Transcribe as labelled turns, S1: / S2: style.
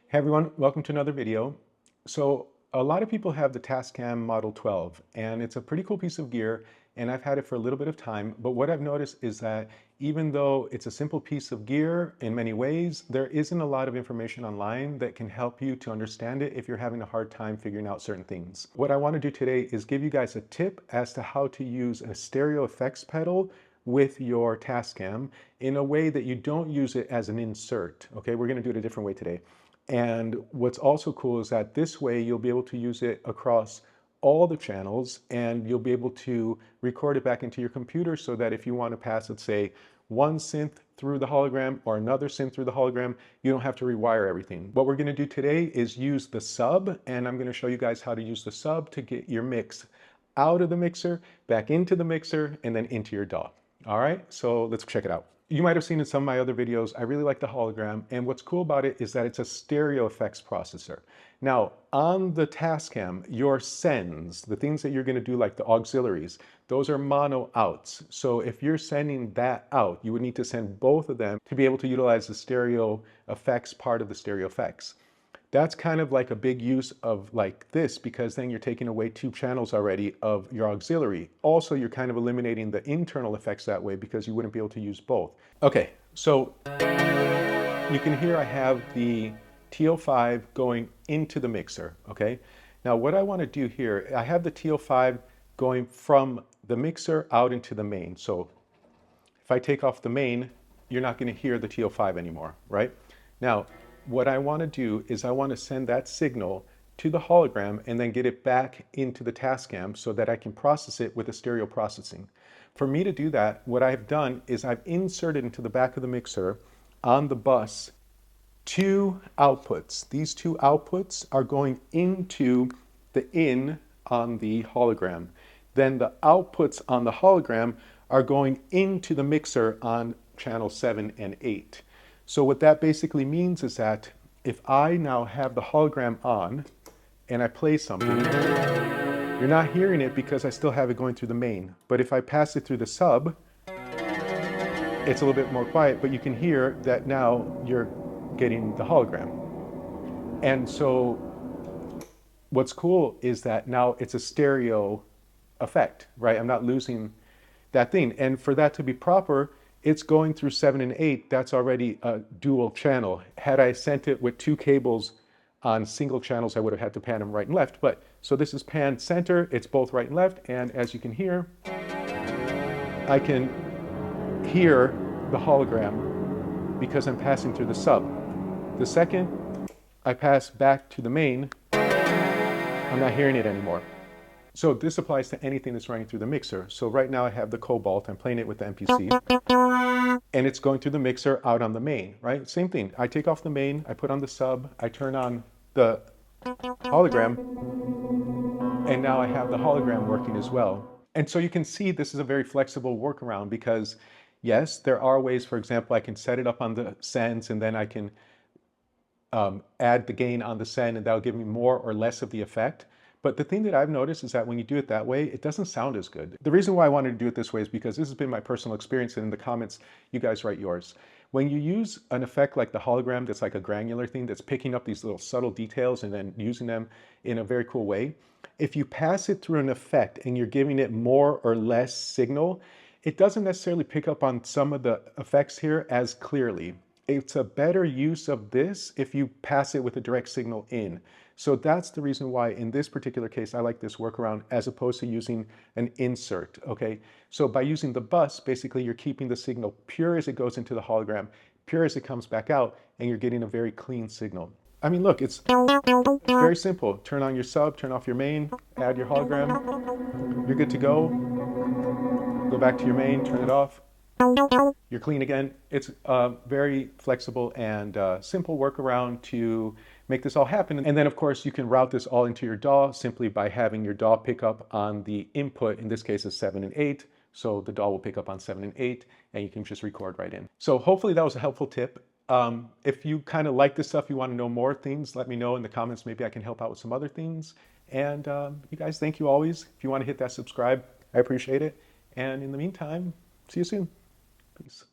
S1: Hey everyone, welcome to another video. So a lot of people have the Tascam Model 12 and it's a pretty cool piece of gear and I've had it for a little bit of time, but what I've noticed is that even though it's a simple piece of gear in many ways, there isn't a lot of information online that can help you to understand it if you're having a hard time figuring out certain things. What I want to do today is give you guys a tip as to how to use a stereo effects pedal with your Tascam in a way that you don't use it as an insert. Okay, we're going to do it a different way today. And what's also cool is that this way you'll be able to use it across all the channels and you'll be able to record it back into your computer so that if you want to pass, let's say, one synth through the hologram or another synth through the hologram, you don't have to rewire everything. What we're going to do today is use the sub, and I'm going to show you guys how to use the sub to get your mix out of the mixer, back into the mixer, and then into your DAW. All right, so let's check it out. You might have seen in some of my other videos, I really like the hologram, and what's cool about it is that it's a stereo effects processor. Now, on the Tascam, your sends, the things that you're going to do like the auxiliaries, those are mono outs. So if you're sending that out, you would need to send both of them to be able to utilize the stereo effects part of the stereo effects. That's kind of like a big use of like this, because then you're taking away two channels already of your auxiliary. Also, you're kind of eliminating the internal effects that way because you wouldn't be able to use both. Okay, so you can hear I have the TO5 going into the mixer, okay? Now what I want to do here, I have the TO5 going from the mixer out into the main. So if I take off the main, you're not going to hear the TO5 anymore, right? Now, what I want to do is I want to send that signal to the hologram and then get it back into the Tascam so that I can process it with a stereo processing. For me to do that, what I've done is I've inserted into the back of the mixer on the bus two outputs. These two outputs are going into the in on the hologram. Then the outputs on the hologram are going into the mixer on channel 7 and 8. So what that basically means is that if I now have the hologram on and I play something, you're not hearing it because I still have it going through the main. But if I pass it through the sub, it's a little bit more quiet, but you can hear that now you're getting the hologram. And so what's cool is that now it's a stereo effect, right? I'm not losing that thing. And for that to be proper, it's going through 7 and 8. That's already a dual channel. Had I sent it with two cables on single channels, I would have had to pan them right and left. But so this is pan center, it's both right and left. And as you can hear, I can hear the hologram because I'm passing through the sub. The second I pass back to the main, I'm not hearing it anymore. So this applies to anything that's running through the mixer. So right now I have the Cobalt, I'm playing it with the MPC, and it's going through the mixer out on the main, right? Same thing, I take off the main, I put on the sub, I turn on the hologram, and now I have the hologram working as well. And so you can see this is a very flexible workaround because yes, there are ways, for example, I can set it up on the sends and then I can add the gain on the send and that'll give me more or less of the effect. But the thing that I've noticed is that when you do it that way, it doesn't sound as good. The reason why I wanted to do it this way is because this has been my personal experience, and in the comments, you guys write yours. When you use an effect like the hologram that's like a granular thing that's picking up these little subtle details and then using them in a very cool way, if you pass it through an effect and you're giving it more or less signal, it doesn't necessarily pick up on some of the effects here as clearly. It's a better use of this if you pass it with a direct signal in. So that's the reason why in this particular case, I like this workaround as opposed to using an insert, okay? So by using the bus, basically you're keeping the signal pure as it goes into the hologram, pure as it comes back out, and you're getting a very clean signal. I mean, look, it's very simple. Turn on your sub, turn off your main, add your hologram, you're good to go. Go back to your main, turn it off. You're clean again. It's a very flexible and simple workaround to make this all happen. And then of course you can route this all into your DAW simply by having your DAW pick up on the input, in this case is 7 and 8. So the DAW will pick up on 7 and 8 and you can just record right in. So hopefully that was a helpful tip. If you kind of like this stuff, you want to know more things, let me know in the comments. Maybe I can help out with some other things. And you guys, thank you always. If you want to hit that subscribe, I appreciate it. And in the meantime, see you soon. Peace.